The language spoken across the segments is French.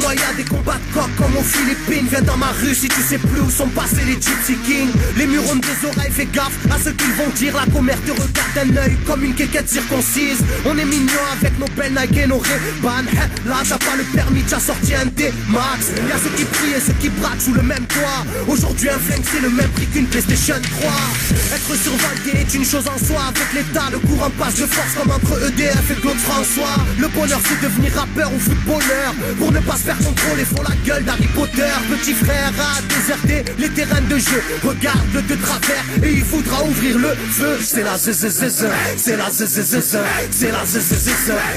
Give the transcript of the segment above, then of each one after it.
moi y'a des combats de coq comme aux Philippines. Viens dans ma rue si tu sais plus où sont passés les Gypsy Kings. Les murs ont des oreilles, fais gaffe à ce qu'ils vont dire. La commère te regarde d'un œil comme une quéquette circoncise. On est mignon avec nos belles Nike et nos Ray-Ban. Là t'as pas le permis, t'as sorti un D-Max. Y'a ceux qui prient et ceux qui braquent sous le même toit. Aujourd'hui un flingue c'est le même prix qu'une PlayStation 3. Être survolté est une chose en soi. Avec l'état le courant passe de force comme entre EDF et Claude François. Le bonheur c'est devenir rappeur ou footballeur. Pour ne pas se faire contrôler faut la gueule d'Harry Potter. Petit frère a déserté les terrains de jeu. Regarde-le de travers et il voudra ouvrir le feu. C'est la zzzz, c'est la zzzz, c'est la zzzz,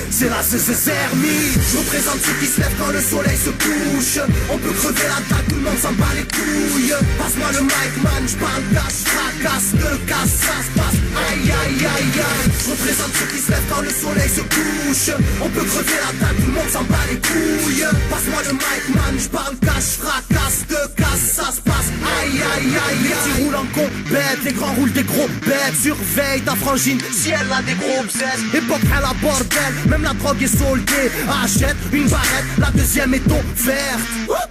c'est la zzzermie. Je représente ceux qui se lèvent quand le soleil se couche. On peut crever la tête, tout le monde s'en bat les couilles. Passe-moi le mic man, j'parle casse, fracasse, te casse, ça se passe. Aïe aïe aïe aïe. Je représente ceux qui se lèvent quand le soleil se couche. On peut crever la tête, tout le monde s'en bat les couilles. Passe-moi le mic man, j'parle cash, fracasse, te casse, ça se passe. Aïe aïe aïe. Les petits roulent en compète, les grands roulent des gros bêtes. Surveille ta frangine si elle a des gros bzèzes. Époque à la bordel, même la drogue est soldée. Achète une barrette, la deuxième est offerte.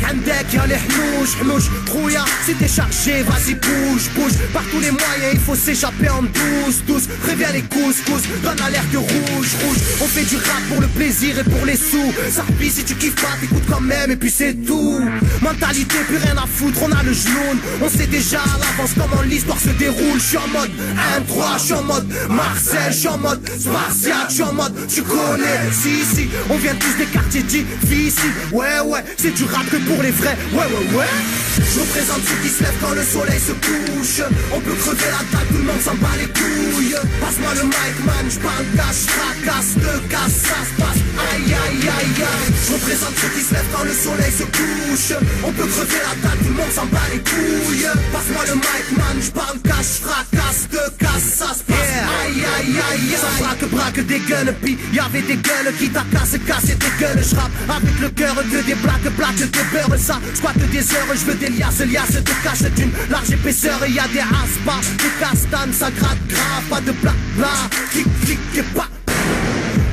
عندك يا الحنوش حنوش خويا si t'es chargé vas-y bouge bouge. Par tous les moyens il faut s'échapper en douce. Préviens les couscous, donne l'alerte rouge. On fait du rap pour le plaisir et pour les sous. Ça replie si tu kiffes pas t'écoutes quand même et puis c'est tout. Mentalité plus rien à foutre, on a le genou. On sait déjà à l'avance comment l'histoire se déroule. Je suis en mode 1-3, je suis en mode Marcel, je suis en mode Spartiate, je suis en mode tu connais. Si on vient tous des quartiers difficiles. Ouais c'est du rap que pour les vrais, ouais. Je représente ceux qui se lèvent quand le soleil se couche. On peut crever la tête, tout le monde s'en bat les couilles. Passe-moi le mic man, j'parle cash, fracasse, te casse, ça se passe. Aïe aïe aïe aïe. Je représente ceux qui se lèvent quand le soleil se couche. On peut crever la tête, tout le monde s'en bat les couilles. Passe-moi le mic man, j'parle cash, fracasse, te casse, ça se passe. Aïe aïe aïe aïe. Ça braque des gueules, puis y'avait des gueules qui t'a cassé des gueules. J'rappe avec le cœur que des plaques de beurre. Ça squatte des heures, je veux des liasses te cache d'une large épaisseur. Et y'a des aspas, des castanes, ça gratte grave. Pas de blabla, clic et pas.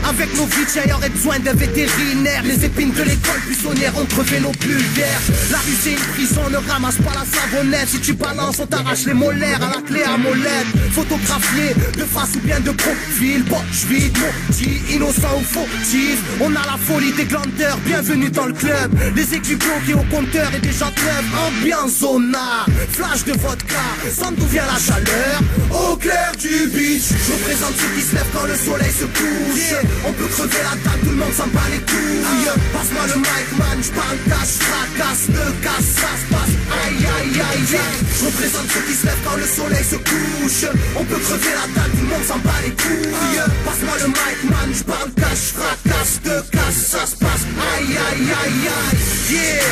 Avec nos vies, il y aurait besoin d'un vétérinaire. Les épines de l'école buissonnière ont crevé nos pulvaires. La rue c'est une prison, ne ramasse pas la savonnette. Si tu balances, on t'arrache les molaires à la clé à molette. Photographié de face ou bien de profil. Poche vide, maudit, innocent ou fautif. On a la folie des glandeurs, bienvenue dans le club. Les équipes bloquées au compteur et des gens club. Ambiance zona, flash de vodka. Sans d'où vient la chaleur, au clair du beach. Je représente ceux qui se lèvent quand le soleil se couche. On peut crever la table, tout le monde s'en bat les couilles. Passe-moi le mic man, j'parle cash, fracasse, te casse, ça se passe. Aïe aïe aïe aïe. Je représente ceux qui se lèvent quand le soleil se couche. On peut crever la table, tout le monde s'en bat les couilles. Passe-moi le mic man, j'parle cash, fracasse, te casse, ça se passe. Aïe aïe aïe aïe. Yeah.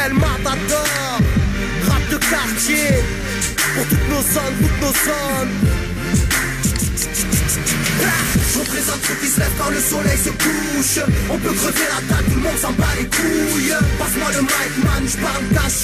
El Matador, rap de quartier. Pour toutes nos zones. Je représente ceux qui se lèvent quand le soleil se couche. On peut crever la table, tout le monde s'en bat les couilles. Passe-moi le mic man, j'parle cash,